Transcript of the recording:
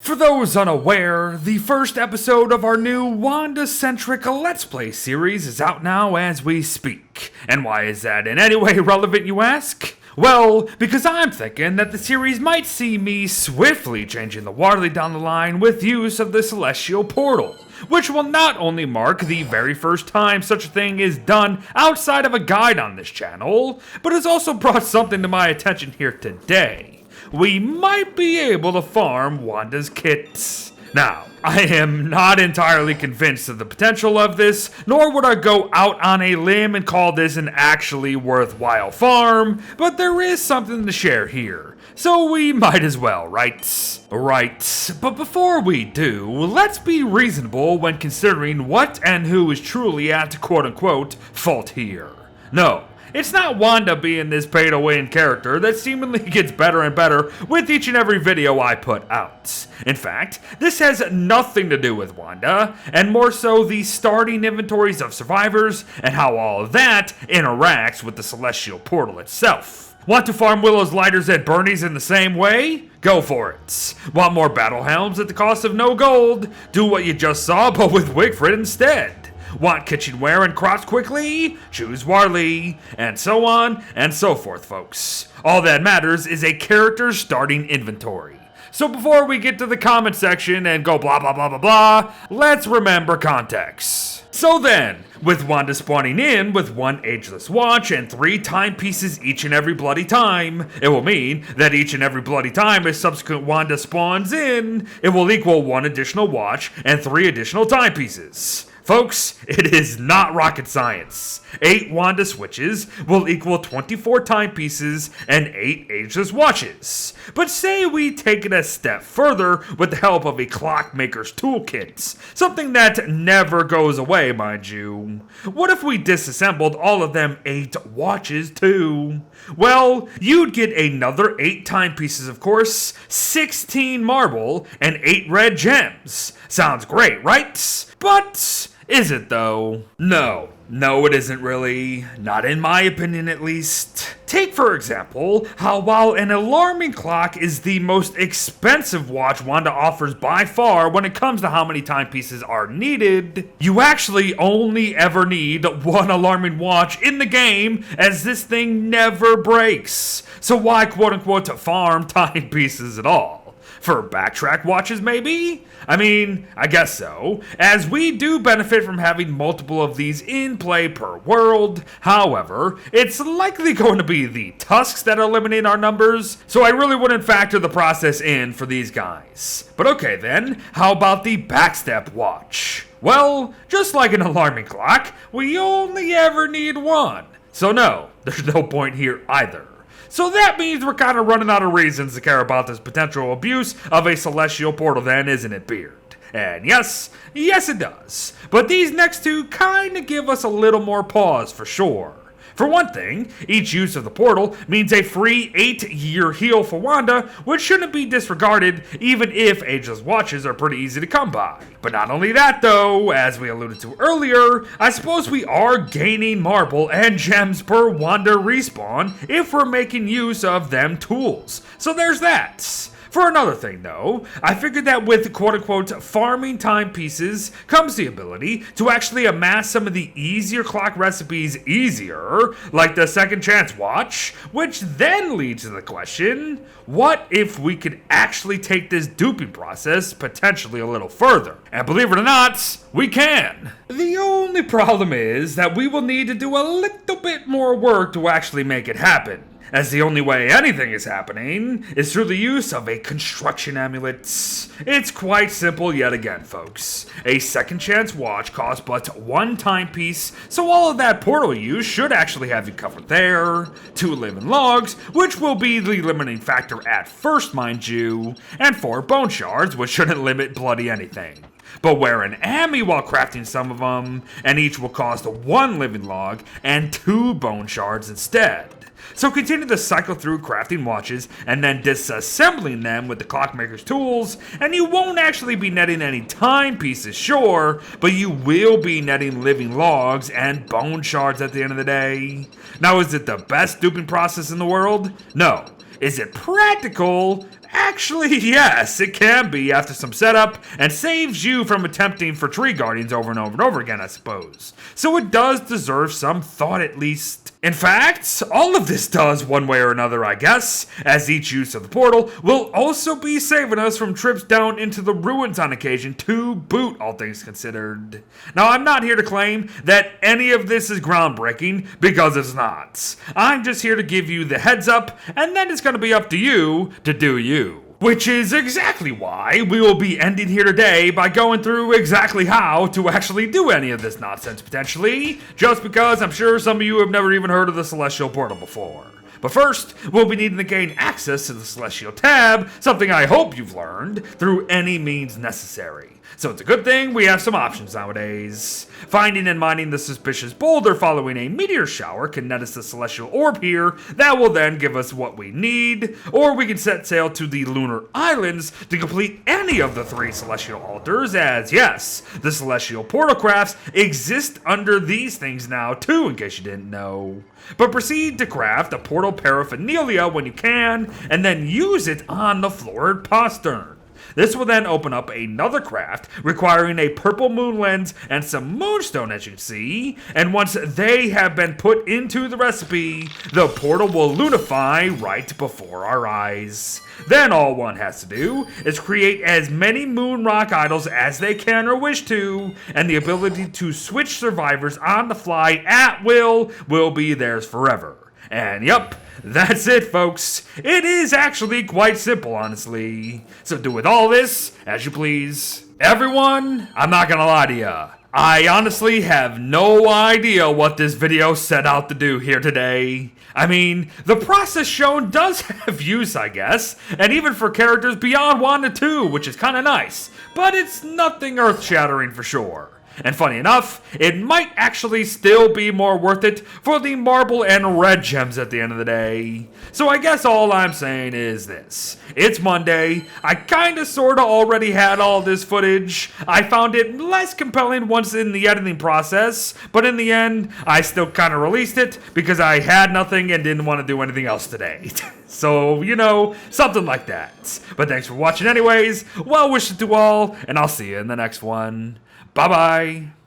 For those unaware, the first episode of our new Wanda-centric Let's Play series is out now as we speak. And why is that in any way relevant, you ask? Well, because I'm thinking that the series might see me swiftly changing the water down the line with use of the Celestial Portal, which will not only mark the very first time such a thing is done outside of a guide on this channel, but has also brought something to my attention here today. We might be able to farm Wanda's kits. Now, I am not entirely convinced of the potential of this, nor would I go out on a limb and call this an actually worthwhile farm, but there is something to share here, so we might as well, right? Right, but before we do, let's be reasonable when considering what and who is truly at quote-unquote fault here. No. It's not Wanda being this pay-to-win character that seemingly gets better and better with each and every video I put out. In fact, this has nothing to do with Wanda, and more so the starting inventories of survivors and how all of that interacts with the Celestial Portal itself. Want to farm Willow's lighters at Bernie's in the same way? Go for it. Want more battle helms at the cost of no gold? Do what you just saw, but with Wigfrid instead. Want kitchenware and crops quickly? Choose Warley, and so on and so forth, folks. All that matters is a character's starting inventory. So before we get to the comment section and go blah blah blah blah blah, let's remember context. So then, with Wanda spawning in with 1 ageless watch and 3 timepieces each and every bloody time, it will mean that each and every bloody time a subsequent Wanda spawns in, it will equal 1 additional watch and 3 additional timepieces. Folks, it is not rocket science. 8 Wanda switches will equal 24 timepieces and 8 ageless watches. But say we take it a step further with the help of a clockmaker's toolkit, something that never goes away, mind you. What if we disassembled all of them 8 watches too? Well, you'd get another 8 timepieces, of course, 16 marble, and 8 red gems. Sounds great, right? But is it though? No, it isn't really. Not in my opinion, at least. Take, for example, how while an alarming clock is the most expensive watch Wanda offers by far when it comes to how many timepieces are needed, you actually only ever need 1 alarming watch in the game, as this thing never breaks. So why quote-unquote farm timepieces at all? For backtrack watches, maybe? I mean, I guess so, as we do benefit from having multiple of these in play per world. However, it's likely going to be the tusks that eliminate our numbers, so I really wouldn't factor the process in for these guys. But okay then, how about the backstep watch? Well, just like an alarming clock, we only ever need 1. So no, there's no point here either. So that means we're kind of running out of reasons to care about this potential abuse of a Celestial Portal then, isn't it, Beard? And yes it does. But these next 2 kind of give us a little more pause for sure. For one thing, each use of the portal means a free 8-year heal for Wanda, which shouldn't be disregarded even if ageless watches are pretty easy to come by. But not only that though, as we alluded to earlier, I suppose we are gaining marble and gems per Wanda respawn if we're making use of them tools. So there's that. For another thing though, I figured that with quote-unquote farming timepieces comes the ability to actually amass some of the easier clock recipes easier, like the second chance watch, which then leads to the question, what if we could actually take this duping process potentially a little further? And believe it or not, we can. The only problem is that we will need to do a little bit more work to actually make it happen, as the only way anything is happening is through the use of a construction amulet. It's quite simple yet again, folks. A second chance watch costs but 1 timepiece, so all of that portal use should actually have you covered there. 2 living logs, which will be the limiting factor at first, mind you, and 4 bone shards, which shouldn't limit bloody anything. But wear an ammy while crafting some of them, and each will cost 1 living log and 2 bone shards instead. So continue to cycle through crafting watches and then disassembling them with the clockmaker's tools, and you won't actually be netting any timepieces, sure, but you will be netting living logs and bone shards at the end of the day. Now, is it the best duping process in the world? No. Is it practical? Actually, yes, it can be after some setup and saves you from attempting for tree guardians over and over and over again, I suppose. So it does deserve some thought at least. In fact, all of this does one way or another, I guess, as each use of the portal will also be saving us from trips down into the ruins on occasion to boot, all things considered. Now, I'm not here to claim that any of this is groundbreaking, because it's not. I'm just here to give you the heads up, and then it's going to be up to you to do you. Which is exactly why we will be ending here today by going through exactly how to actually do any of this nonsense potentially, just because I'm sure some of you have never even heard of the Celestial Portal before. But first, we'll be needing to gain access to the Celestial tab, something I hope you've learned, through any means necessary. So it's a good thing we have some options nowadays. Finding and mining the suspicious boulder following a meteor shower can net us the celestial orb here that will then give us what we need, or we can set sail to the lunar islands to complete any of the 3 celestial altars, as yes, the celestial portal crafts exist under these things now too, in case you didn't know. But proceed to craft a portal paraphernalia when you can, and then use it on the florid postern. This will then open up another craft requiring a purple moon lens and some moonstone, as you can see, and once they have been put into the recipe, the portal will lunify right before our eyes. Then all one has to do is create as many moon rock idols as they can or wish to, and the ability to switch survivors on the fly at will be theirs forever. And yep, that's it, folks. It is actually quite simple, honestly. So do with all this as you please. Everyone, I'm not gonna lie to ya. I honestly have no idea what this video set out to do here today. I mean, the process shown does have use, I guess, and even for characters beyond Wanda II, which is kinda nice, but it's nothing earth-shattering for sure. And funny enough, it might actually still be more worth it for the marble and red gems at the end of the day. So I guess all I'm saying is this. It's Monday. I kinda sorta already had all this footage. I found it less compelling once in the editing process, but in the end, I still kinda released it because I had nothing and didn't want to do anything else today. So, you know, something like that. But thanks for watching anyways. Well wishes to all, and I'll see you in the next one. Bye-bye.